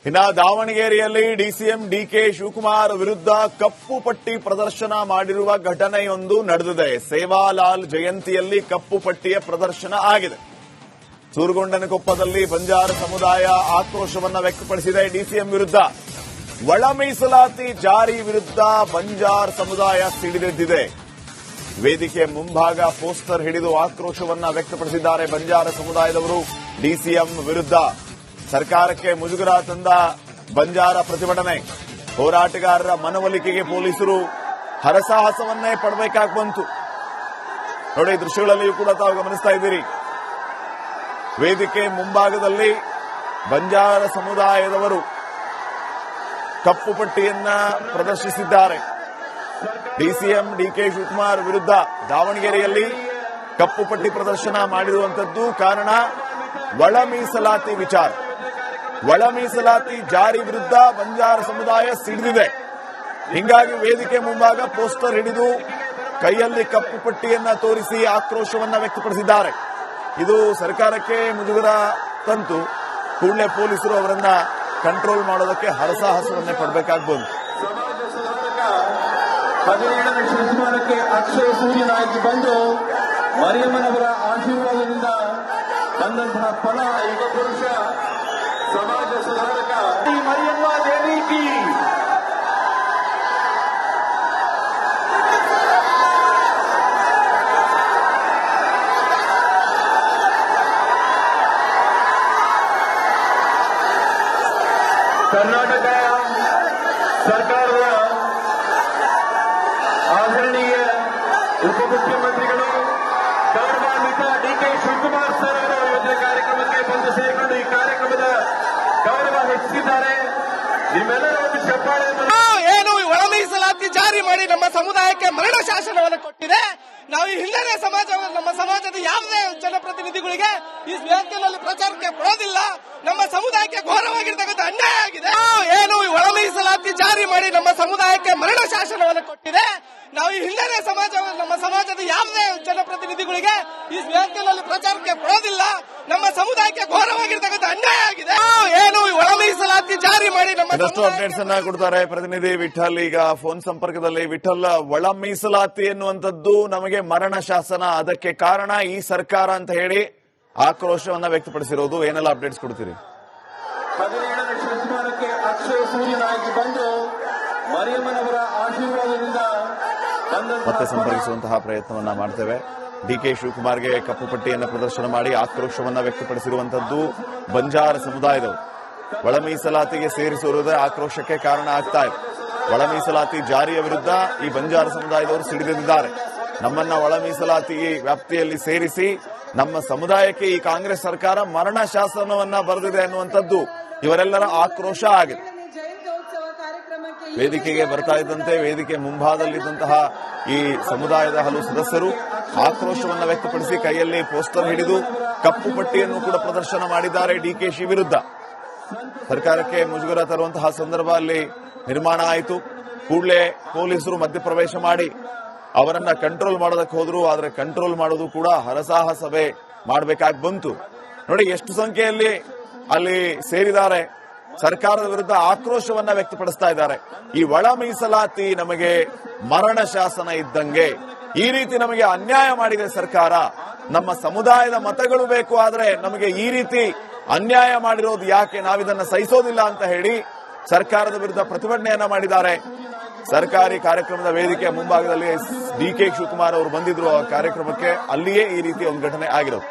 ಇನ್ನು ದಾವಣಗೆರೆಯಲ್ಲಿ DCM DK Shivakumar ವಿರುದ್ಧ ಕಪ್ಪು ಪಟ್ಟಿ ಪ್ರದರ್ಶನ ಮಾಡಿರುವ ಘಟನೆಯೊಂದು ನಡೆದಿದೆ. ಸೇವಾಲಾಲ್ ಜಯಂತಿಯಲ್ಲಿ ಕಪ್ಪು ಪಟ್ಟಿಯ ಪ್ರದರ್ಶನ ಆಗಿದೆ. ಸೂರಗೊಂಡನಕೊಪ್ಪದಲ್ಲಿ ಬಂಜಾರ ಸಮುದಾಯ ಆಕ್ರೋಶವನ್ನು ವ್ಯಕ್ತಪಡಿಸಿದೆ. ಡಿಸಿಎಂ ವಿರುದ್ಧ ಒಳ ಮೀಸಲಾತಿ ಜಾರಿ ವಿರುದ್ಧ ಬಂಜಾರ ಸಮುದಾಯ ಸಿಡಿದೆದ್ದಿದೆ. ವೇದಿಕೆ ಮುಂಭಾಗ ಪೋಸ್ಟರ್ ಹಿಡಿದು ಆಕ್ರೋಶವನ್ನ ವ್ಯಕ್ತಪಡಿಸಿದ್ದಾರೆ ಬಂಜಾರ ಸಮುದಾಯದವರು. ಡಿಸಿಎಂ ವಿರುದ್ಧ ಸರ್ಕಾರಕ್ಕೆ ಮುಜುಗರ ತಂದ ಬಂಜಾರ ಪ್ರತಿಭಟನೆ. ಹೋರಾಟಗಾರರ ಮನವೊಲಿಕೆಗೆ ಪೊಲೀಸರು ಹರಸಾಹಸವನ್ನೇ ಪಡಬೇಕಾಗಿ ಬಂತು. ನೋಡಿ, ದೃಶ್ಯಗಳಲ್ಲಿಯೂ ಕೂಡ ತಾವು ಗಮನಿಸ್ತಾ ಇದ್ದೀರಿ. ವೇದಿಕೆ ಮುಂಭಾಗದಲ್ಲಿ ಬಂಜಾರ ಸಮುದಾಯದವರು ಕಪ್ಪು ಪಟ್ಟಿಯನ್ನ ಪ್ರದರ್ಶಿಸಿದ್ದಾರೆ. ಡಿಸಿಎಂ ಡಿಕೆ ಶಿವಕುಮಾರ್ ವಿರುದ್ಧ ದಾವಣಗೆರೆಯಲ್ಲಿ ಕಪ್ಪು ಪಟ್ಟಿ ಪ್ರದರ್ಶನ ಮಾಡಿರುವಂತದ್ದು ಕಾರಣ ಒಳ ಮೀಸಲಾತಿ ವಿಚಾರ. ಒಳ ಮೀಸಲಾತಿ ಜಾರಿ ವಿರುದ್ಧ ಬಂಜಾರ ಸಮುದಾಯ ಸಿಡಿದಿದೆ. ಹೀಗಾಗಿ ವೇದಿಕೆ ಮುಂಭಾಗ ಪೋಸ್ಟರ್ ಹಿಡಿದು ಕೈಯಲ್ಲಿ ಕಪ್ಪು ಪಟ್ಟಿಯನ್ನ ತೋರಿಸಿ ಆಕ್ರೋಶವನ್ನ ವ್ಯಕ್ತಪಡಿಸಿದ್ದಾರೆ. ಇದು ಸರ್ಕಾರಕ್ಕೆ ಮುಜುಗರ ತಂತು. ಕೂಡಲೇ ಪೊಲೀಸರು ಅವರನ್ನ ಕಂಟ್ರೋಲ್ ಮಾಡೋದಕ್ಕೆ ಹರಸಾಹಸವನ್ನೇ ಪಡಬೇಕಾಗಬಹುದು. 17ನೇ ಶತಮಾನಕ್ಕೆ ಅಕ್ಷಯ ಸೂರ್ಯನಾಗಿ ಬಂದು ಮರಿಯಮ್ಮನವರ ಆಶೀರ್ವಾದದಿಂದ ಬಂದಂತಹ ಫಲ ಯುಗ ಪುರುಷ ಸಮಾಜ ಸುಧಾರಕ ಮರಿಯಮ್ಮ ದೇವಿ ಕಿ. ಕರ್ನಾಟಕ ಸರ್ಕಾರದ ಆದರಣೀಯ ಉಪಮುಖ್ಯಮಂತ್ರಿಗಳು ಗೌರವಾನ್ವಿತ ಡಿಕೆ ಶಿವಕುಮಾರ್ ಸರ್ ಅವರು ಇವತ್ತಿನ ಕಾರ್ಯಕ್ರಮಕ್ಕೆ ಬಂದು ಸೇರಿಕೊಂಡು ಈ ಕಾರ್ಯಕ್ರಮದ ಗೌರವ ಹೆಚ್ಚಿಸಿದ್ದಾರೆ. ನಿಮ್ಮೆಲ್ಲರ ಒಂದು ಚಪ್ಪಾಳೆ. ಏನು ಒಳ ಮೀಸಲಾತಿ ಜಾರಿ ಮಾಡಿ ನಮ್ಮ ಸಮುದಾಯಕ್ಕೆ ಮರಣ ಶಾಸನವನ್ನು ಕೊಟ್ಟಿದೆ. ನಾವು ಈ ಹಿಂದೆನೇ ನಮ್ಮ ಸಮಾಜದ ಯಾವುದೇ ಜನಪ್ರತಿನಿಧಿಗಳಿಗೆ ಈ ವೇದಿಕೆಯಲ್ಲಿ ಪ್ರಚಾರಕ್ಕೆ ಕೊಡೋದಿಲ್ಲ. ನಮ್ಮ ಸಮುದಾಯಕ್ಕೆ ಘೋರವಾಗಿರ್ತಕ್ಕಂಥ ಅನ್ಯಾಯ ಆಗಿದೆ. ಏನು ಒಳ ಮೀಸಲಾತಿ ಜಾರಿ ಮಾಡಿ ನಮ್ಮ ಸಮುದಾಯಕ್ಕೆ ಮರಣ ಶಾಸನವನ್ನು ಕೊಟ್ಟಿದೆ. ನಾವು ಈ ಹಿಂದೆನೇ ನಮ್ಮ ಸಮಾಜದ ಯಾವುದೇ ಜನಪ್ರತಿನಿಧಿಗಳಿಗೆ ಈ ವೇದಿಕೆಯಲ್ಲಿ ಪ್ರಚಾರಕ್ಕೆ ಕೊಡೋದಿಲ್ಲ. ನಮ್ಮ ಸಮುದಾಯಕ್ಕೆ ಘೋರವಾಗಿರ್ತಕ್ಕಂಥ ಅನ್ಯಾಯ ಆಗಿದೆ. ಏನು ಒಳ ಮೀಸಲಾತಿ ಜಾರಿ ಮಾಡಿ ಇನ್ನಷ್ಟು ಅಪ್ಡೇಟ್ಸ್ ಅನ್ನ ಕೊಡ್ತಾರೆ ಪ್ರತಿನಿಧಿ ವಿಠಲ್. ಈಗ ಫೋನ್ ಸಂಪರ್ಕದಲ್ಲಿ ವಿಠಲ್, ಒಳ ಮೀಸಲಾತಿ ಎನ್ನುವಂಥದ್ದು ನಮಗೆ ಮರಣ ಶಾಸನ, ಅದಕ್ಕೆ ಕಾರಣ ಈ ಸರ್ಕಾರ ಅಂತ ಹೇಳಿ ಆಕ್ರೋಶವನ್ನ ವ್ಯಕ್ತಪಡಿಸಿರೋದು. ಏನೆಲ್ಲ ಅಪ್ಡೇಟ್ಸ್ ಕೊಡ್ತೀರಿ? 17ನೇ ಶತಮಾನಕ್ಕೆ ಅಕ್ಷಯ ಸೂರ್ಯನಾಗಿ ಬಂದು ಮರಿಯಮ್ಮನವರ ಆಶೀರ್ವಾದದಿಂದ ಮತ್ತೆ ಸಂಪರ್ಕಿಸುವಂತಹ ಪ್ರಯತ್ನವನ್ನ ಮಾಡ್ತೇವೆ. ಡಿಕೆ ಶಿವಕುಮಾರ್ಗೆ ಕಪ್ಪು ಪಟ್ಟಿಯನ್ನು ಪ್ರದರ್ಶನ ಮಾಡಿ ಆಕ್ರೋಶವನ್ನ ವ್ಯಕ್ತಪಡಿಸಿರುವಂತದ್ದು ಬಂಜಾರ ಸಮುದಾಯದವರು. ಒಳ ಮೀಸಲಾತಿಗೆ ಸೇರಿಸಿರುವುದೇ ಆಕ್ರೋಶಕ್ಕೆ ಕಾರಣ ಆಗ್ತಾ ಇದೆ. ಒಳ ಮೀಸಲಾತಿ ಜಾರಿಯ ವಿರುದ್ಧ ಈ ಬಂಜಾರ ಸಮುದಾಯದವರು ಸಿಡಿದಿದ್ದಾರೆ. ನಮ್ಮನ್ನ ಒಳ ಮೀಸಲಾತಿ ವ್ಯಾಪ್ತಿಯಲ್ಲಿ ಸೇರಿಸಿ ನಮ್ಮ ಸಮುದಾಯಕ್ಕೆ ಈ ಕಾಂಗ್ರೆಸ್ ಸರ್ಕಾರ ಮರಣ ಶಾಸನವನ್ನ ಬರೆದಿದೆ ಅನ್ನುವಂಥದ್ದು ಇವರೆಲ್ಲರ ಆಕ್ರೋಶ ಆಗಿದೆ. ವೇದಿಕೆಗೆ ಬರ್ತಾ ಇದ್ದಂತೆ ವೇದಿಕೆ ಮುಂಭಾಗದಲ್ಲಿದ್ದಂತಹ ಈ ಸಮುದಾಯದ ಹಲವು ಸದಸ್ಯರು ಆಕ್ರೋಶವನ್ನ ವ್ಯಕ್ತಪಡಿಸಿ ಕೈಯಲ್ಲಿ ಪೋಸ್ಟರ್ ಹಿಡಿದು ಕಪ್ಪು ಪಟ್ಟಿಯನ್ನು ಕೂಡ ಪ್ರದರ್ಶನ ಮಾಡಿದ್ದಾರೆ. ಡಿಕೆಶಿ ವಿರುದ್ಧ ಸರ್ಕಾರಕ್ಕೆ ಮುಜುಗರ ತರುವಂತಹ ಸಂದರ್ಭ ಅಲ್ಲಿ ನಿರ್ಮಾಣ ಆಯಿತು. ಕೂಡಲೇ ಪೊಲೀಸರು ಮಧ್ಯಪ್ರವೇಶ ಮಾಡಿ ಅವರನ್ನ ಕಂಟ್ರೋಲ್ ಮಾಡೋದಕ್ಕೆ ಹೋದ್ರು. ಆದರೆ ಕಂಟ್ರೋಲ್ ಮಾಡೋದು ಕೂಡ ಹರಸಾಹಸವೇ ಮಾಡಬೇಕಾಗಿ ಬಂತು. ನೋಡಿ ಎಷ್ಟು ಸಂಖ್ಯೆಯಲ್ಲಿ ಅಲ್ಲಿ ಸೇರಿದ್ದಾರೆ. ಸರ್ಕಾರದ ವಿರುದ್ಧ ಆಕ್ರೋಶವನ್ನ ವ್ಯಕ್ತಪಡಿಸ್ತಾ ಇದ್ದಾರೆ. ಈ ಒಳ ಮೀಸಲಾತಿ ನಮಗೆ ಮರಣ ಶಾಸನ ಇದ್ದಂಗೆ, ಈ ರೀತಿ ನಮಗೆ ಅನ್ಯಾಯ ಮಾಡಿದೆ ಸರ್ಕಾರ. ನಮ್ಮ ಸಮುದಾಯದ ಮತಗಳು ಬೇಕು, ಆದರೆ ನಮಗೆ ಈ ರೀತಿ ಅನ್ಯಾಯ ಮಾಡಿರೋದು ಯಾಕೆ, ನಾವಿದನ್ನ ಸಹಿಸೋದಿಲ್ಲ ಅಂತ ಹೇಳಿ ಸರ್ಕಾರದ ವಿರುದ್ಧ ಪ್ರತಿಭಟನೆಯನ್ನ ಮಾಡಿದ್ದಾರೆ. ಸರ್ಕಾರಿ ಕಾರ್ಯಕ್ರಮದ ವೇದಿಕೆಯ ಮುಂಭಾಗದಲ್ಲಿ ಡಿಕೆ ಶಿವಕುಮಾರ್ ಅವರು ಬಂದಿದ್ರು ಆ ಕಾರ್ಯಕ್ರಮಕ್ಕೆ. ಅಲ್ಲಿಯೇ ಈ ರೀತಿ ಒಂದು ಘಟನೆ ಆಗಿರೋದು.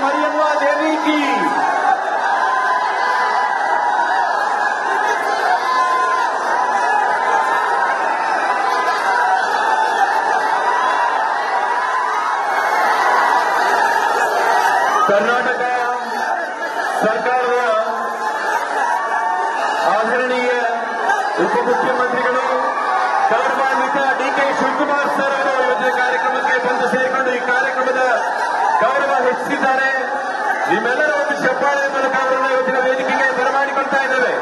ಮರಿಯಮ್ಮ ದೇವಿ ಕಿ. ಕರ್ನಾಟಕ ಸರ್ಕಾರದ ಆದರಣೀಯ ಉಪಮುಖ್ಯಮಂತ್ರಿಗಳು ಗೌರವಾನ್ವಿತ ಡಿಕೆ ಶಿವಕುಮಾರ್ ಸರ್ ಅವರು ಇವತ್ತಿನ ಕಾರ್ಯಕ್ರಮಕ್ಕೆ ಬಂದು ಸೇರಿಕೊಂಡು ಈ ಕಾರ್ಯಕ್ರಮದ ಗೌರವ ಹೆಚ್ಚಿಸಿದ್ದಾರೆ. ನಿಮ್ಮೆಲ್ಲರ ಒಂದು ಚಪ್ಪಾಳೆ ಮೂಲಕ ಅವರನ್ನು ಇವತ್ತಿನ ವೇದಿಕೆಗೆ ಬರಮಾಡಿಕೊಳ್ತಾ ಇದ್ದೇವೆ.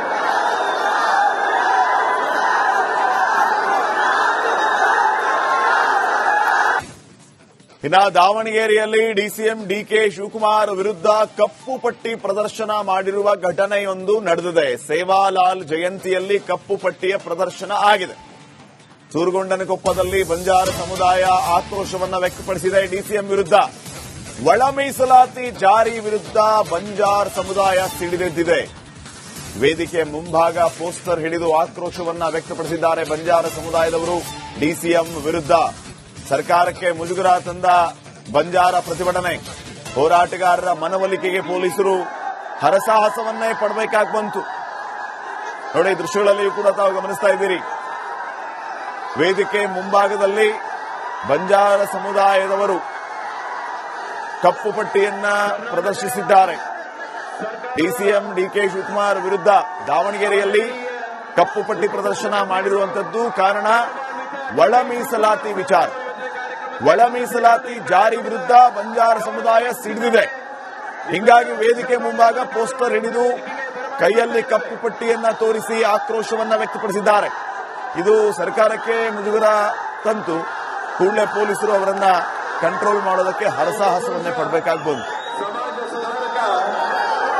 ಇನ್ನು ದಾವಣಗೆರೆಯಲ್ಲಿ ಡಿಸಿಎಂ ಡಿಕೆ ಶಿವಕುಮಾರ್ ವಿರುದ್ಧ ಕಪ್ಪು ಪಟ್ಟಿ ಪ್ರದರ್ಶನ ಮಾಡಿರುವ ಘಟನೆಯೊಂದು ನಡೆದಿದೆ. ಸೇವಾಲಾಲ್ ಜಯಂತಿಯಲ್ಲಿ ಕಪ್ಪು ಪಟ್ಟಿಯ ಪ್ರದರ್ಶನ ಆಗಿದೆ. ಸೂರಗೊಂಡನಕೊಪ್ಪದಲ್ಲಿ ಬಂಜಾರ ಸಮುದಾಯ ಆಕ್ರೋಶವನ್ನು ವ್ಯಕ್ತಪಡಿಸಿದೆ. ಡಿಸಿಎಂ ವಿರುದ್ಧ ಒಳ ಮೀಸಲಾತಿ ಜಾರಿ ವಿರುದ್ಧ ಬಂಜಾರ ಸಮುದಾಯ ಸಿಡಿದೆದ್ದಿದೆ. ವೇದಿಕೆ ಮುಂಭಾಗ ಪೋಸ್ಟರ್ ಹಿಡಿದು ಆಕ್ರೋಶವನ್ನ ವ್ಯಕ್ತಪಡಿಸಿದ್ದಾರೆ ಬಂಜಾರ ಸಮುದಾಯದವರು. ಡಿಸಿಎಂ ವಿರುದ್ಧ ಸರ್ಕಾರಕ್ಕೆ ಮುಜುಗರ ತಂದ ಬಂಜಾರ ಪ್ರತಿಭಟನೆ. ಹೋರಾಟಗಾರರ ಮನವೊಲಿಕೆಗೆ ಪೊಲೀಸರು ಹರಸಾಹಸವನ್ನೇ ಪಡಬೇಕಾಗಿ ಬಂತು. ನೋಡಿ, ದೃಶ್ಯಗಳಲ್ಲಿಯೂ ಕೂಡ ತಾವು ಗಮನಿಸ್ತಾ ಇದ್ದೀರಿ. ವೇದಿಕೆ ಮುಂಭಾಗದಲ್ಲಿ ಬಂಜಾರ ಸಮುದಾಯದವರು ಕಪ್ಪು ಪಟ್ಟಿಯನ್ನ ಪ್ರದರ್ಶಿಸಿದ್ದಾರೆ. ಡಿಸಿಎಂ ಡಿಕೆ ಶಿವಕುಮಾರ್ ವಿರುದ್ಧ ದಾವಣಗೆರೆಯಲ್ಲಿ ಕಪ್ಪು ಪಟ್ಟಿ ಪ್ರದರ್ಶನ ಮಾಡಿರುವಂತದ್ದು ಕಾರಣ ಒಳ ಮೀಸಲಾತಿ ವಿಚಾರ. ಒಳ ಮೀಸಲಾತಿ ಜಾರಿ ವಿರುದ್ಧ ಬಂಜಾರ ಸಮುದಾಯ ಸಿಡಿದಿದೆ. ಹೀಗಾಗಿ ವೇದಿಕೆ ಮುಂಭಾಗ ಪೋಸ್ಟರ್ ಹಿಡಿದು ಕೈಯಲ್ಲಿ ಕಪ್ಪು ಪಟ್ಟಿಯನ್ನ ತೋರಿಸಿ ಆಕ್ರೋಶವನ್ನ ವ್ಯಕ್ತಪಡಿಸಿದ್ದಾರೆ. ಇದು ಸರ್ಕಾರಕ್ಕೆ ಮುಜುಗರ ತಂತು. ಕೂಡಲೇ ಪೊಲೀಸರು ಅವರನ್ನ ಕಂಟ್ರೋಲ್ ಮಾಡೋದಕ್ಕೆ ಹರಸಾಹಸವನ್ನೇ ಪಡಬೇಕಾಗಿ ಬಂತು.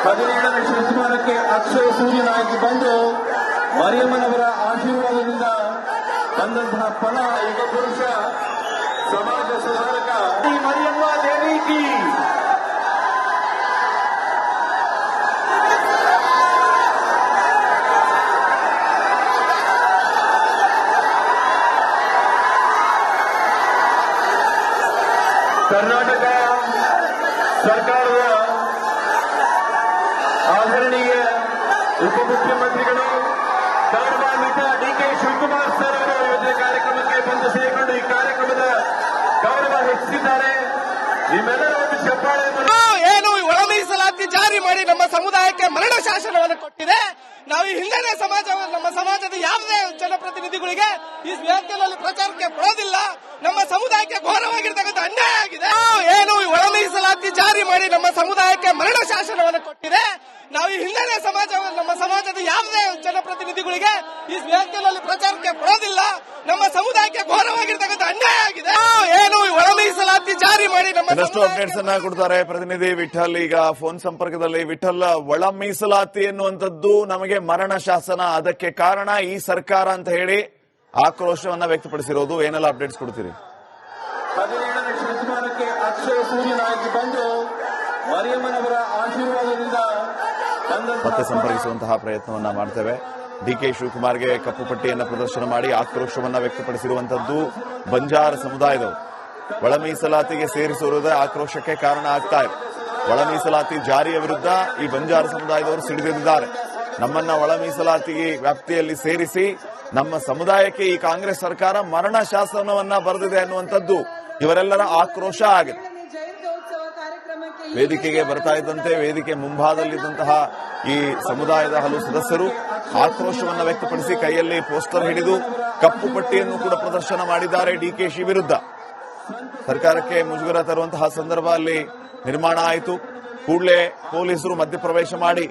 17ನೇ ಶತಮಾನಕ್ಕೆ ಅಕ್ಷಯ ಸೂರ್ಯನಾಗಿ ಬಂದು ಮರಿಯಮ್ಮನವರ ಆಶೀರ್ವಾದದಿಂದ ಬಂದಂತಹ ಫಲ ಯುಗ ಪುರುಷ ಸಮಾಜ ಸುಧಾರಕ ಮರಿಯಮ್ಮ ದೇವಿ ಕಿ. ಕರ್ನಾಟಕ ಸರ್ಕಾರದ ಆದರಣೀಯ ಉಪಮುಖ್ಯಮಂತ್ರಿಗಳು ಗೌರವಾನ್ವಿತ ಡಿಕೆ ಶಿವಕುಮಾರ್ ಸರ್ ಅವರು ಇವತ್ತಿನ ಕಾರ್ಯಕ್ರಮಕ್ಕೆ ಬಂದು ಸೇರಿಕೊಂಡು ಈ ಕಾರ್ಯಕ್ರಮದ ಗೌರವ ಹೆಚ್ಚಿಸಿದ್ದಾರೆ. ನಿಮ್ಮೆಲ್ಲರ ಒಂದು ಚಪ್ಪಾಳೆ. ಏನು ಒಳ ಮೀಸಲಾತಿ ಜಾರಿ ಮಾಡಿ ನಮ್ಮ ಸಮುದಾಯಕ್ಕೆ ಮರಣ ಶಾಸನವನ್ನು ಕೊಟ್ಟಿದೆ. ನಾವು ಈ ಹಿಂದೆನೇ ನಮ್ಮ ಸಮಾಜದ ಯಾವುದೇ ಜನಪ್ರತಿನಿಧಿಗಳಿಗೆ ಈ ವೇದಿಕೆಯಲ್ಲಿ ಪ್ರಚಾರಕ್ಕೆ ಕೊಡೋದಿಲ್ಲ. ನಮ್ಮ ಸಮುದಾಯಕ್ಕೆ ಘೋರವಾಗಿರ್ತಕ್ಕಂಥ ಅನ್ಯಾಯ ಆಗಿದೆ. ಏನು ಒಳ ಮೀಸಲಾತಿ ಜಾರಿ ಮಾಡಿ ನಮ್ಮ ಸಮುದಾಯಕ್ಕೆ ಮರಣ ಶಾಸನವನ್ನು ಕೊಟ್ಟಿದೆ. ನಾವು ಈ ಹಿಂದೆನೇ ನಮ್ಮ ಸಮಾಜದ ಯಾವುದೇ ಜನಪ್ರತಿನಿಧಿಗಳಿಗೆ ಈ ವೇದಿಕೆಯಲ್ಲಿ ಪ್ರಚಾರಕ್ಕೆ ಕೊಡೋದಿಲ್ಲ. ನಮ್ಮ ಸಮುದಾಯಕ್ಕೆ ಘೋರವಾಗಿರ್ತಕ್ಕಂಥ ಅನ್ಯಾಯ ಆಗಿದೆ. ಏನು ಒಳ ಮೀಸಲಾತಿ ಜಾರಿ ಮಾಡಿ ಇನ್ನಷ್ಟು ಅಪ್ಡೇಟ್ಸ್ ಅನ್ನ ಕೊಡ್ತಾರೆ ಪ್ರತಿನಿಧಿ ವಿಠಲ್. ಈಗ ಫೋನ್ ಸಂಪರ್ಕದಲ್ಲಿ ವಿಠಲ್, ಒಳ ಮೀಸಲಾತಿ ಎನ್ನುವಂಥದ್ದು ನಮಗೆ ಮರಣ ಶಾಸನ, ಅದಕ್ಕೆ ಕಾರಣ ಈ ಸರ್ಕಾರ ಅಂತ ಹೇಳಿ ಆಕ್ರೋಶವನ್ನ ವ್ಯಕ್ತಪಡಿಸಿರೋದು. ಏನೆಲ್ಲ ಅಪ್ಡೇಟ್ಸ್ ಕೊಡ್ತೀರಿ? 17ನೇ ಶತಮಾನಕ್ಕೆ ಅಕ್ಷಯ ಸೂರ್ಯನಾಗಿ ಬಂದು ಮರಿಯಮ್ಮನವರ ಆಶೀರ್ವಾದದಿಂದ ಮತ್ತೆ ಸಂಪರ್ಕಿಸುವಂತಹ ಪ್ರಯತ್ನವನ್ನ ಮಾಡ್ತೇವೆ. ಡಿಕೆ ಶಿವಕುಮಾರ್ಗೆ ಕಪ್ಪು ಪಟ್ಟಿಯನ್ನ ಪ್ರದರ್ಶನ ಮಾಡಿ ಆಕ್ರೋಶವನ್ನ ವ್ಯಕ್ತಪಡಿಸಿರುವಂತದ್ದು ಬಂಜಾರ ಸಮುದಾಯದವರು. ಒಳ ಮೀಸಲಾತಿಗೆ ಸೇರಿಸಿರುವುದೇ ಆಕ್ರೋಶಕ್ಕೆ ಕಾರಣ ಆಗ್ತಾ ಇದೆ. ಒಳ ಮೀಸಲಾತಿ ಜಾರಿಯ ವಿರುದ್ಧ ಈ ಬಂಜಾರ ಸಮುದಾಯದವರು ಸಿಡಿದಿದ್ದಾರೆ. ನಮ್ಮನ್ನ ಒಳ ಮೀಸಲಾತಿ ವ್ಯಾಪ್ತಿಯಲ್ಲಿ ಸೇರಿಸಿ ನಮ್ಮ ಸಮುದಾಯಕ್ಕೆ ಈ ಕಾಂಗ್ರೆಸ್ ಸರ್ಕಾರ ಮರಣ ಶಾಸನವನ್ನ ಬರೆದಿದೆ ಅನ್ನುವಂಥದ್ದು ಇವರೆಲ್ಲರ ಆಕ್ರೋಶ ಆಗಿದೆ. ವೇದಿಕೆಗೆ ಬರ್ತಾ ಇದ್ದಂತೆ ವೇದಿಕೆ ಮುಂಭಾಗದಲ್ಲಿದ್ದಂತಹ ಈ ಸಮುದಾಯದ ಹಲವು ಸದಸ್ಯರು ಆಕ್ರೋಶವನ್ನ ವ್ಯಕ್ತಪಡಿಸಿ ಕೈಯಲ್ಲಿ ಪೋಸ್ಟರ್ ಹಿಡಿದು ಕಪ್ಪು ಪಟ್ಟಿಯನ್ನು ಕೂಡ ಪ್ರದರ್ಶನ ಮಾಡಿದ್ದಾರೆ. ಡಿಕೆಶಿ ವಿರುದ್ಧ ಸರ್ಕಾರಕ್ಕೆ ಮುಜುಗರ ತರುವಂತಹ ಸಂದರ್ಭ ಅಲ್ಲಿ ನಿರ್ಮಾಣ ಆಯಿತು. ಕೂಡಲೇ ಪೊಲೀಸರು ಮಧ್ಯಪ್ರವೇಶ ಮಾಡಿ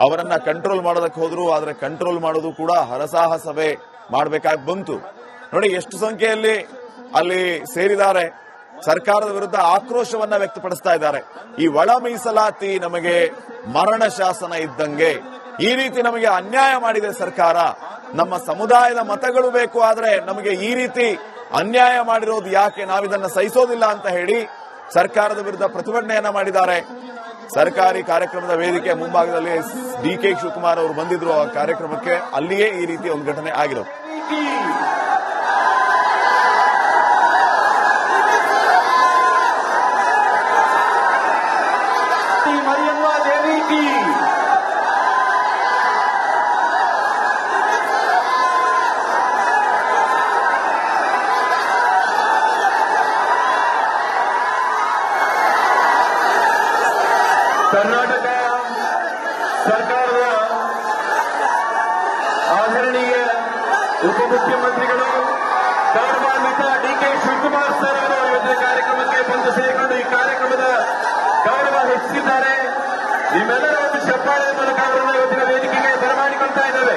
ಅವರನ್ನ ಕಂಟ್ರೋಲ್ ಮಾಡೋದಕ್ಕೆ ಹೋದ್ರು. ಆದರೆ ಕಂಟ್ರೋಲ್ ಮಾಡೋದು ಕೂಡ ಹರಸಾಹಸವೇ ಮಾಡಬೇಕಾಗಿ ಬಂತು. ನೋಡಿ ಎಷ್ಟು ಸಂಖ್ಯೆಯಲ್ಲಿ ಅಲ್ಲಿ ಸೇರಿದ್ದಾರೆ. ಸರ್ಕಾರದ ವಿರುದ್ಧ ಆಕ್ರೋಶವನ್ನ ವ್ಯಕ್ತಪಡಿಸ್ತಾ ಇದ್ದಾರೆ. ಈ ಒಳ ಮೀಸಲಾತಿ ನಮಗೆ ಮರಣ ಶಾಸನ ಇದ್ದಂಗೆ, ಈ ರೀತಿ ನಮಗೆ ಅನ್ಯಾಯ ಮಾಡಿದೆ ಸರ್ಕಾರ. ನಮ್ಮ ಸಮುದಾಯದ ಮತಗಳು ಬೇಕು, ಆದರೆ ನಮಗೆ ಈ ರೀತಿ ಅನ್ಯಾಯ ಮಾಡಿರೋದು ಯಾಕೆ, ನಾವಿದನ್ನ ಸಹಿಸೋದಿಲ್ಲ ಅಂತ ಹೇಳಿ ಸರ್ಕಾರದ ವಿರುದ್ಧ ಪ್ರತಿಭಟನೆಯನ್ನ ಮಾಡಿದ್ದಾರೆ. ಸರ್ಕಾರಿ ಕಾರ್ಯಕ್ರಮದ ವೇದಿಕೆ ಮುಂಭಾಗದಲ್ಲಿ ಡಿಕೆ ಶಿವಕುಮಾರ್ ಅವರು ಬಂದಿದ್ರು ಆ ಕಾರ್ಯಕ್ರಮಕ್ಕೆ. ಅಲ್ಲಿಯೇ ಈ ರೀತಿ ಒಂದು ಘಟನೆ ಆಗಿರೋದು. ಮರಿಯಮ್ಮ ದೇವಿ ಕಿ. ಕರ್ನಾಟಕ ಸರ್ಕಾರದ ಆದರಣೀಯ ಉಪಮುಖ್ಯಮಂತ್ರಿಗಳು ಗೌರವಾನ್ವಿತ ಡಿಕೆ ಶಿವಕುಮಾರ್ ಸರ್ ಅವರು ಇವತ್ತಿನ ಕಾರ್ಯಕ್ರಮಕ್ಕೆ ಬಂದು ಸೇರಿಕೊಂಡು ಈ ಕಾರ್ಯಕ್ರಮದ ಗೌರವ ಹೆಚ್ಚಿಸಿದ್ದಾರೆ. ನಿಮ್ಮೆಲ್ಲರ ಒಂದು ಚಪ್ಪಾಳೆ ಮೂಲಕ ಅವರನ್ನು ಇವತ್ತಿನ ವೇದಿಕೆಗೆ ಬರಮಾಡಿಕೊಳ್ತಾ ಇದ್ದೇವೆ.